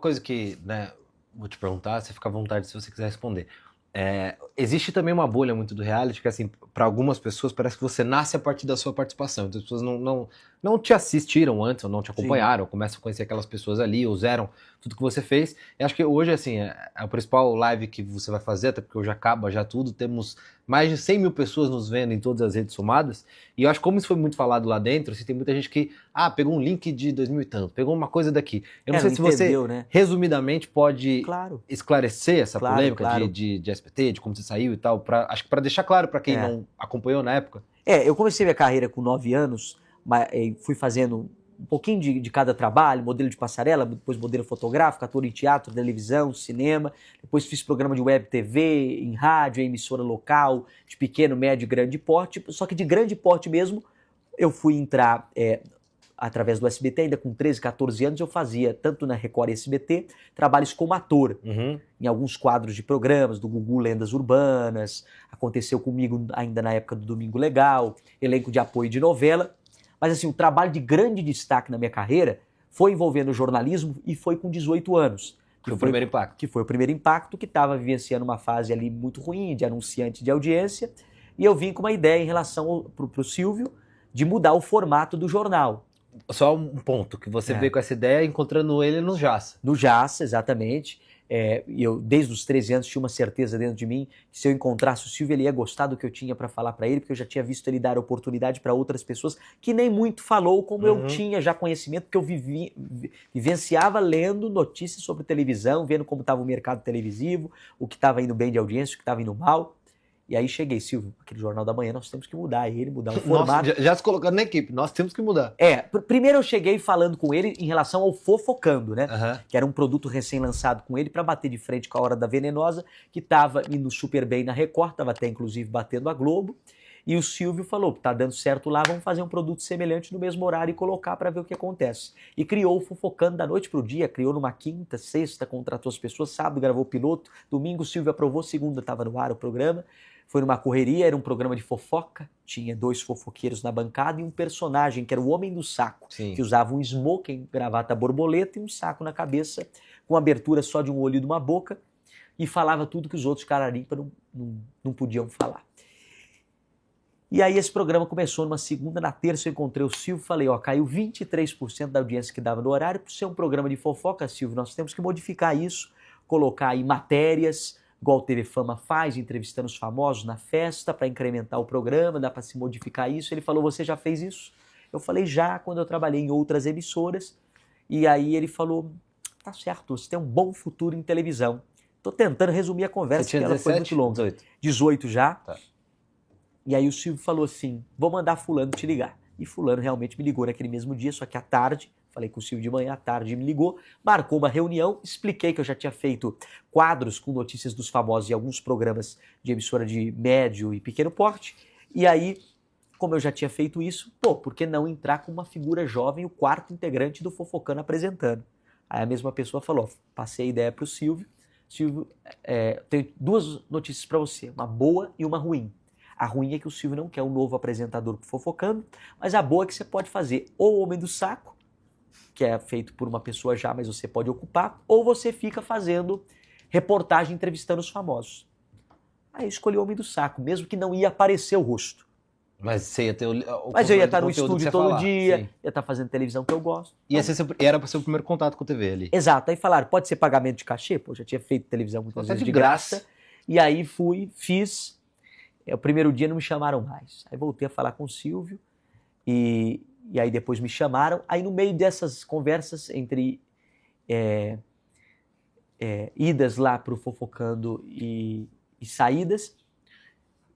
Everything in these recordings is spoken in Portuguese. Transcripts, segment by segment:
Coisa que, né, vou te perguntar, você fica à vontade se você quiser responder. Existe também uma bolha muito do reality, que assim, para algumas pessoas parece que você nasce a partir da sua participação. Então as pessoas não te assistiram antes, ou não te Sim. acompanharam, ou começam a conhecer aquelas pessoas ali, ou zeram tudo que você fez. E acho que hoje, assim, é a principal live que você vai fazer, até porque hoje acaba já tudo, temos mais de 100 mil pessoas nos vendo em todas as redes somadas. E eu acho que como isso foi muito falado lá dentro, assim, tem muita gente que, pegou um link de 2000 e tanto, pegou uma coisa daqui. Eu não sei Não se você, entendeu, né? resumidamente, pode Claro, esclarecer essa claro, polêmica claro. de SBT, de como você saiu e tal, acho que para deixar claro para quem É. não acompanhou na época. Eu comecei minha carreira com 9 anos, fui fazendo um pouquinho de cada trabalho, modelo de passarela, depois modelo fotográfico, ator em teatro, televisão, cinema, depois fiz programa de web TV, em rádio, em emissora local, de pequeno, médio e grande porte, só que de grande porte mesmo, eu fui entrar através do SBT, ainda com 13, 14 anos, eu fazia, tanto na Record e SBT, trabalhos como ator. Em alguns quadros de programas, do Gugu Lendas Urbanas, aconteceu comigo ainda na época do Domingo Legal, elenco de apoio de novela. Mas assim, o trabalho de grande destaque na minha carreira foi envolvendo o jornalismo e foi com 18 anos. Que foi o primeiro impacto. Que foi o primeiro impacto, que estava vivenciando uma fase ali muito ruim, de anunciante de audiência, e eu vim com uma ideia em relação para o Silvio de mudar o formato do jornal. Só um ponto, que você veio com essa ideia encontrando ele no Jaça. No Jaça, exatamente. E eu, desde os 13 anos, tinha uma certeza dentro de mim que se eu encontrasse o Silvio, ele ia gostar do que eu tinha para falar para ele, porque eu já tinha visto ele dar oportunidade para outras pessoas que nem muito falou, como eu tinha já conhecimento, porque eu vivenciava lendo notícias sobre televisão, vendo como estava o mercado televisivo, o que estava indo bem de audiência, o que estava indo mal. E aí cheguei, Silvio, aquele Jornal da Manhã, nós temos que mudar ele, mudar o formato. Nossa, já se colocando na equipe, nós temos que mudar. Primeiro eu cheguei falando com ele em relação ao Fofocando, né? Que era um produto recém-lançado com ele para bater de frente com a Hora da Venenosa, que estava indo super bem na Record, estava até inclusive batendo a Globo. E o Silvio falou, tá dando certo lá, vamos fazer um produto semelhante no mesmo horário e colocar para ver o que acontece. E criou o Fofocando da noite pro dia, criou numa quinta, sexta, contratou as pessoas, sábado gravou o piloto, domingo o Silvio aprovou, segunda estava no ar o programa. Foi numa correria, era um programa de fofoca, tinha 2 fofoqueiros na bancada e um personagem que era o Homem do Saco, que usava um smoking, gravata borboleta e um saco na cabeça, com abertura só de um olho e de uma boca, e falava tudo que os outros cararimpa não podiam falar. E aí esse programa começou numa segunda, na terça eu encontrei o Silvio e falei, caiu 23% da audiência que dava no horário, por ser um programa de fofoca, Silvio, nós temos que modificar isso, colocar aí matérias, igual o TV Fama faz, entrevistando os famosos na festa para incrementar o programa, dá para se modificar isso. Ele falou, você já fez isso? Eu falei, já, quando eu trabalhei em outras emissoras. E aí ele falou, tá certo, você tem um bom futuro em televisão. Tô tentando resumir a conversa, porque ela foi muito longa. 18? 18 já. Tá. E aí o Silvio falou assim, vou mandar fulano te ligar. E fulano realmente me ligou naquele mesmo dia, só que à tarde. Falei com o Silvio de manhã, à tarde me ligou, marcou uma reunião, expliquei que eu já tinha feito quadros com notícias dos famosos e alguns programas de emissora de médio e pequeno porte. E aí, como eu já tinha feito isso, por que não entrar com uma figura jovem, o quarto integrante do Fofocando apresentando? Aí a mesma pessoa falou, passei a ideia para o Silvio. Silvio, tenho 2 notícias para você, uma boa e uma ruim. A ruim é que o Silvio não quer um novo apresentador pro Fofocando, mas a boa é que você pode fazer ou o Homem do Saco, que é feito por uma pessoa já, mas você pode ocupar, ou você fica fazendo reportagem entrevistando os famosos. Aí eu escolhi o Homem do Saco, mesmo que não ia aparecer o rosto. Mas você ia ter Mas eu ia estar no estúdio todo dia, sim. ia estar fazendo televisão que eu gosto. E era para ser o primeiro contato com a TV ali. Exato, aí falaram, pode ser pagamento de cachê? Pô, já tinha feito televisão muitas vezes de graça. E aí fiz. O primeiro dia não me chamaram mais. Aí voltei a falar com o Silvio e aí depois me chamaram. Aí no meio dessas conversas entre idas lá para o Fofocando e saídas,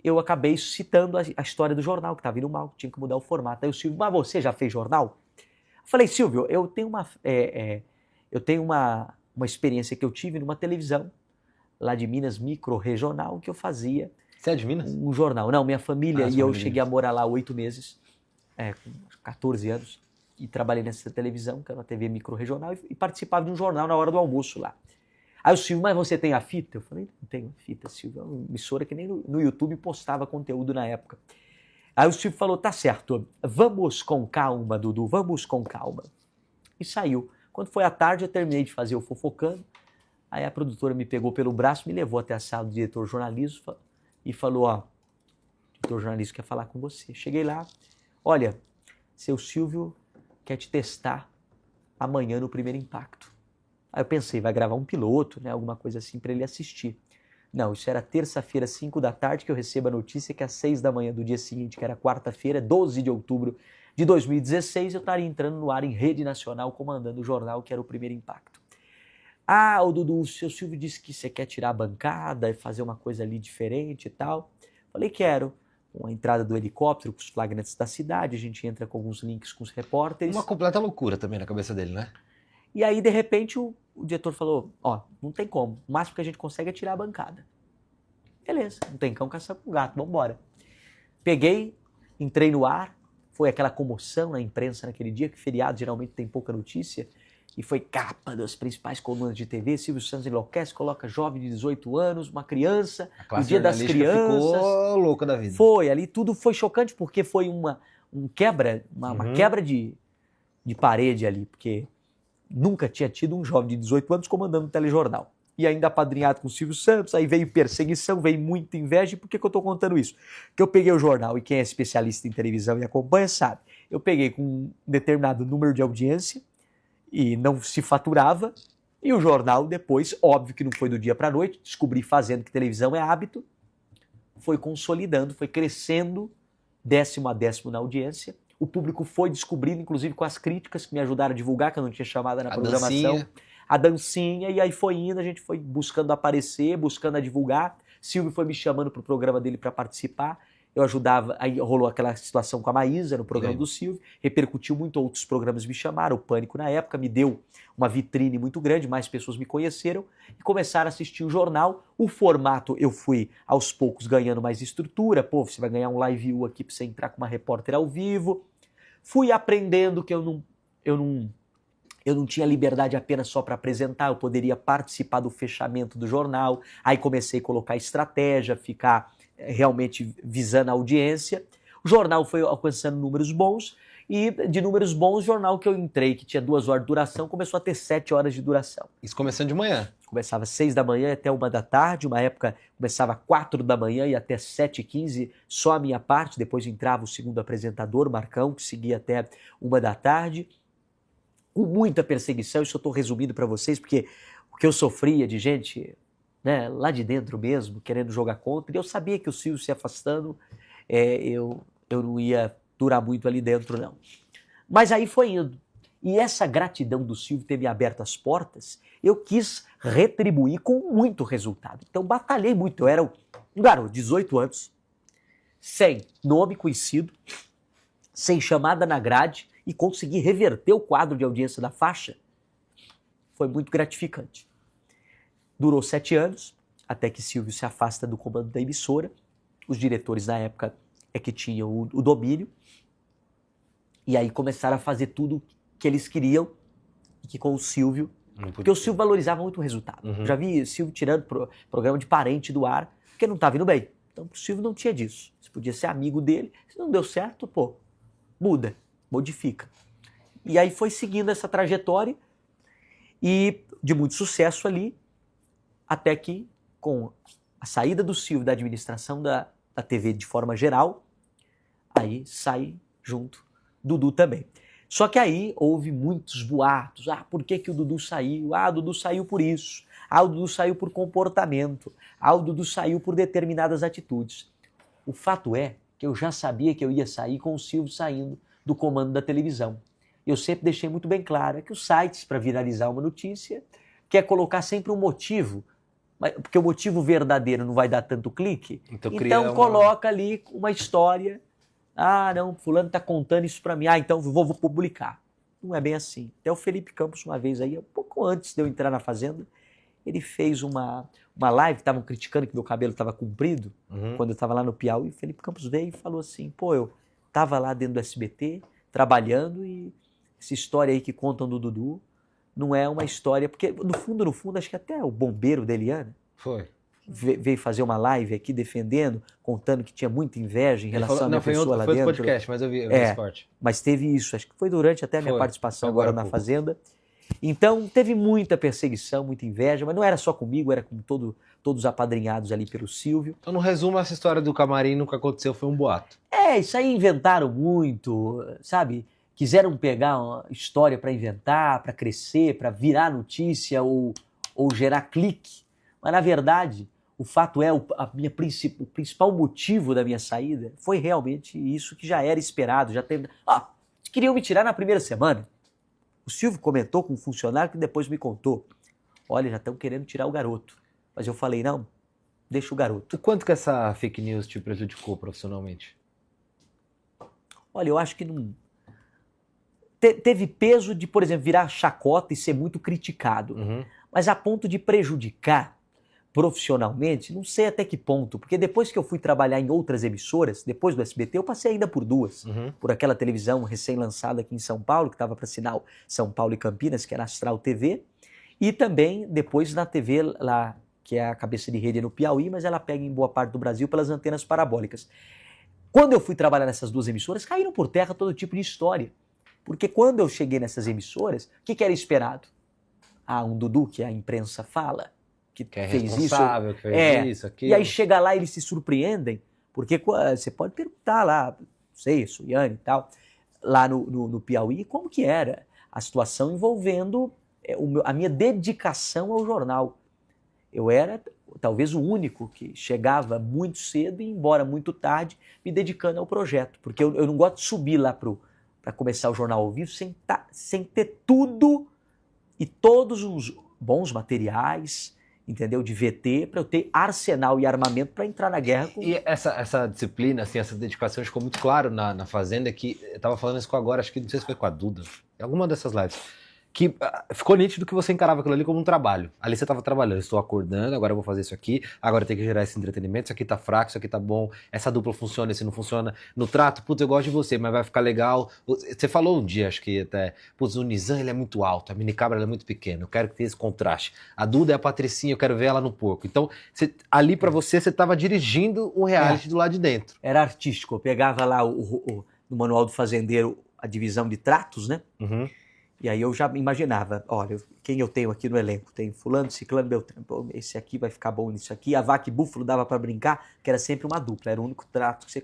eu acabei citando a história do jornal, que estava indo mal, que tinha que mudar o formato. Aí o Silvio, mas você já fez jornal? Eu falei, Silvio, eu tenho uma experiência que eu tive numa televisão lá de Minas, micro-regional, que eu fazia. Você é de Minas? Um jornal. Não, minha família e eu cheguei a morar lá 8 meses, com 14 anos, e trabalhei nessa televisão, que era uma TV micro-regional, e participava de um jornal na hora do almoço lá. Aí o Silvio, mas você tem a fita? Eu falei, não tenho fita, Silvio. É uma emissora que nem no YouTube postava conteúdo na época. Aí o Silvio falou, tá certo, vamos com calma, Dudu, vamos com calma. E saiu. Quando foi à tarde, eu terminei de fazer o Fofocando. Aí a produtora me pegou pelo braço, me levou até a sala do diretor de jornalismo e falou, ó, o diretor de jornalismo quer falar com você. Cheguei lá, olha, seu Silvio quer te testar amanhã no Primeiro Impacto. Aí eu pensei, vai gravar um piloto, né, alguma coisa assim para ele assistir. Não, isso era terça-feira, 5 da tarde, que eu recebo a notícia que às 6 da manhã do dia seguinte, que era quarta-feira, 12 de outubro de 2016, eu estaria entrando no ar em rede nacional, comandando o jornal que era o Primeiro Impacto. Ah, o Dudu, o seu Silvio disse que você quer tirar a bancada e fazer uma coisa ali diferente e tal. Falei, quero. Com a entrada do helicóptero, com os flagrantes da cidade, a gente entra com alguns links com os repórteres. Uma completa loucura também na cabeça dele, né? E aí, de repente, o diretor falou, ó, não tem como, o máximo que a gente consegue é tirar a bancada. Beleza, não tem cão caçar com gato, vambora. Peguei, entrei no ar, foi aquela comoção na imprensa naquele dia, que feriado geralmente tem pouca notícia, e foi capa das principais colunas de TV, Silvio Santos enlouquece, coloca jovem de 18 anos, uma criança, o Dia das Crianças. Ficou louca da vida. Foi, ali tudo foi chocante, porque foi uma quebra de parede ali, porque nunca tinha tido um jovem de 18 anos comandando um telejornal. E ainda apadrinhado com o Silvio Santos, aí veio perseguição, veio muita inveja. E por que eu estou contando isso? Porque eu peguei o jornal, e quem é especialista em televisão e acompanha sabe, eu peguei com um determinado número de audiência, e não se faturava, e o jornal depois, óbvio que não foi do dia para a noite, descobri fazendo que televisão é hábito, foi consolidando, foi crescendo, 10º a 10º na audiência, o público foi descobrindo, inclusive com as críticas que me ajudaram a divulgar, que eu não tinha chamada na programação, a dancinha, e aí foi indo, a gente foi buscando aparecer, buscando a divulgar, Silvio foi me chamando para o programa dele para participar, eu ajudava, aí rolou aquela situação com a Maísa no programa do Silvio, repercutiu muito, outros programas me chamaram, o Pânico na época me deu uma vitrine muito grande, mais pessoas me conheceram e começaram a assistir o jornal. O formato eu fui aos poucos ganhando mais estrutura, pô, você vai ganhar um live view aqui para você entrar com uma repórter ao vivo. Fui aprendendo que eu não tinha liberdade apenas só para apresentar, eu poderia participar do fechamento do jornal, aí comecei a colocar estratégia, ficar realmente visando a audiência. O jornal foi alcançando números bons e de números bons, o jornal que eu entrei, que tinha 2 horas de duração, começou a ter 7 horas de duração. Isso começando de manhã? Começava às 6 da manhã até 1 da tarde, uma época começava às 4 da manhã e até 7h15, só a minha parte, depois entrava o segundo apresentador, Marcão, que seguia até 1 da tarde, com muita perseguição. Isso eu estou resumindo para vocês, porque o que eu sofria de gente, né, lá de dentro mesmo, querendo jogar contra, e eu sabia que o Silvio se afastando, eu não ia durar muito ali dentro, não. Mas aí foi indo. E essa gratidão do Silvio ter me aberto as portas, eu quis retribuir com muito resultado. Então batalhei muito. Eu era um garoto, 18 anos, sem nome conhecido, sem chamada na grade, e consegui reverter o quadro de audiência da faixa. Foi muito gratificante. Durou 7 anos, até que Silvio se afasta do comando da emissora. Os diretores na época que tinham o domínio. E aí começaram a fazer tudo que eles queriam, e que com o Silvio, porque o Silvio valorizava muito o resultado. Uhum. Já vi Silvio tirando programa de parente do ar, porque não estava indo bem. Então o Silvio não tinha disso. Você podia ser amigo dele, se não deu certo, pô, muda, modifica. E aí foi seguindo essa trajetória, e de muito sucesso ali, até que, com a saída do Silvio da administração da TV de forma geral, aí sai junto Dudu também. Só que aí houve muitos boatos. Ah, por que o Dudu saiu? Ah, o Dudu saiu por isso. Ah, o Dudu saiu por comportamento. Ah, o Dudu saiu por determinadas atitudes. O fato é que eu já sabia que eu ia sair com o Silvio saindo do comando da televisão. Eu sempre deixei muito bem claro que os sites, para viralizar uma notícia, quer colocar sempre um motivo, porque o motivo verdadeiro não vai dar tanto clique, então coloca ali uma história. Ah, não, fulano está contando isso para mim, então vou publicar. Não é bem assim. Até o Felipe Campos, uma vez aí, um pouco antes de eu entrar na Fazenda, ele fez uma live, estavam criticando que meu cabelo estava comprido, quando eu estava lá no Piauí, o Felipe Campos veio e falou assim, pô, eu estava lá dentro do SBT, trabalhando, e essa história aí que contam do Dudu não é uma história, porque no fundo, acho que até o bombeiro da Eliana veio fazer uma live aqui defendendo, contando que tinha muita inveja em relação à minha pessoa lá dentro. Foi podcast, mas eu vi esse corte. Mas teve isso, acho que foi durante até a minha participação agora na Fazenda. Então, teve muita perseguição, muita inveja, mas não era só comigo, era com todos apadrinhados ali pelo Silvio. Então, no resumo, essa história do camarim nunca aconteceu, foi um boato. Isso aí inventaram muito, sabe? Quiseram pegar uma história para inventar, para crescer, para virar notícia ou gerar clique. Mas, na verdade, o fato é, o principal motivo da minha saída foi realmente isso que já era esperado. Queriam me tirar na primeira semana. O Silvio comentou com um funcionário que depois me contou. Olha, já estão querendo tirar o garoto. Mas eu falei, não, deixa o garoto. O quanto que essa fake news te prejudicou profissionalmente? Olha, eu acho que não... Teve peso de, por exemplo, virar chacota e ser muito criticado. Mas a ponto de prejudicar profissionalmente, não sei até que ponto. Porque depois que eu fui trabalhar em outras emissoras, depois do SBT, eu passei ainda por duas. Por aquela televisão recém-lançada aqui em São Paulo, que estava para sinal São Paulo e Campinas, que era Astral TV. E também depois na TV lá, que é a cabeça de rede no Piauí, mas ela pega em boa parte do Brasil pelas antenas parabólicas. Quando eu fui trabalhar nessas duas emissoras, caíram por terra todo tipo de história. Porque quando eu cheguei nessas emissoras, o que era esperado? Um Dudu, que a imprensa fala, que é fez responsável, isso. Que fez isso, aquilo. E aí chega lá e eles se surpreendem, porque você pode perguntar lá, não sei, Suiane e tal, lá no Piauí, como que era a situação envolvendo a minha dedicação ao jornal. Eu era talvez o único que chegava muito cedo e ia embora muito tarde, me dedicando ao projeto, porque eu não gosto de subir lá para começar o jornal ao vivo sem ter tudo e todos os bons materiais, entendeu? De VT, para eu ter arsenal e armamento para entrar na guerra. E essa disciplina, assim, essa dedicação ficou muito claro na Fazenda, que eu tava falando isso agora, acho que não sei se foi com a Duda, em alguma dessas lives, que ficou nítido que você encarava aquilo ali como um trabalho. Ali você estava trabalhando, estou acordando, agora eu vou fazer isso aqui, agora eu tenho que gerar esse entretenimento, isso aqui tá fraco, isso aqui tá bom, essa dupla funciona, esse não funciona. No trato, putz, eu gosto de você, mas vai ficar legal. Você falou um dia, acho que até, putz, o Nizam, ele é muito alto, a Minicabra, ela é muito pequena, eu quero que tenha esse contraste. A Duda é a Patricinha, eu quero ver ela no porco. Então, ali pra você estava dirigindo um reality do lado de dentro. Era artístico, eu pegava lá no Manual do Fazendeiro a divisão de tratos, né? E aí eu já imaginava, olha, quem eu tenho aqui no elenco? Tem fulano, ciclano, beltrano, esse aqui vai ficar bom nisso aqui. A vaca e búfalo dava para brincar, que era sempre uma dupla, era o único trato que você...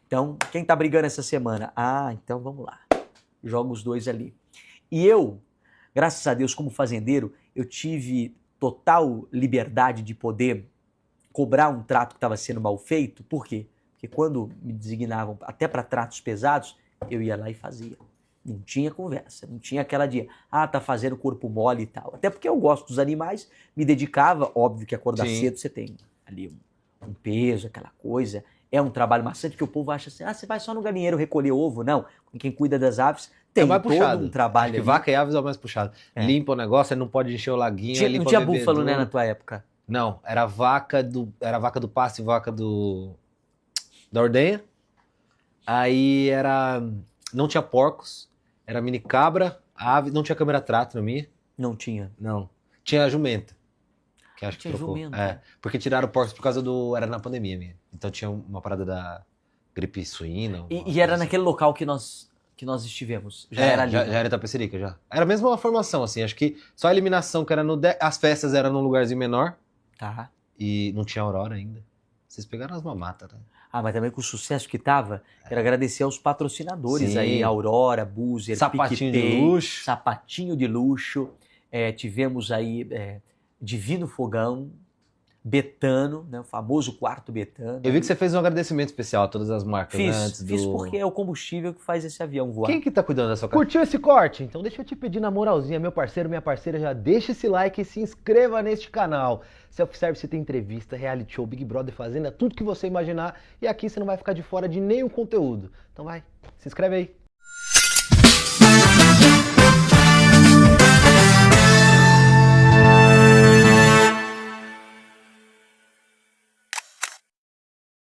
Então, quem tá brigando essa semana? Então vamos lá, joga os dois ali. E eu, graças a Deus, como fazendeiro, eu tive total liberdade de poder cobrar um trato que estava sendo mal feito. Por quê? Porque quando me designavam até para tratos pesados, eu ia lá e fazia. Não tinha conversa, não tinha aquela de, tá fazendo corpo mole e tal. Até porque eu gosto dos animais, me dedicava, óbvio que acordar cedo você tem ali um peso, aquela coisa. É um trabalho maçante, porque o povo acha assim, você vai só no galinheiro recolher ovo. Não, quem cuida das aves tem todo um trabalho ali. Vaca e aves é o mais puxado. Limpa o negócio, você não pode encher o laguinho. Não tinha búfalo, né, na tua época? Não, era vaca do pasto e vaca da ordenha. Aí não tinha porcos. Era Minicabra, ave, não tinha câmera trato na minha. Não tinha? Não. Tinha a jumenta. Que acho que trocou. Jumenta. Porque tiraram porcos por causa era na pandemia minha. Então tinha uma parada da gripe suína. E era naquele local que nós estivemos? Já era ali? Já era Itapecerica, já. Era a mesma formação, assim. Acho que só a eliminação, que era as festas eram num lugarzinho menor. Tá. E não tinha Aurora ainda. Vocês pegaram as mamatas, né? Mas também com o sucesso que tava, quero agradecer aos patrocinadores aí, Aurora, Buzer, Sapatinho PicPay, de luxo. Sapatinho de luxo. Tivemos aí Divino Fogão, Betano, né, o famoso quarto Betano. Eu vi que você fez um agradecimento especial a todas as marcas, Fiz porque é o combustível que faz esse avião voar. Quem que tá cuidando da sua casa? Curtiu esse corte? Então deixa eu te pedir na moralzinha, meu parceiro, minha parceira, já deixa esse like e se inscreva neste canal. Self-service tem entrevista, reality show, Big Brother, Fazenda, tudo que você imaginar. E aqui você não vai ficar de fora de nenhum conteúdo. Então vai, se inscreve aí.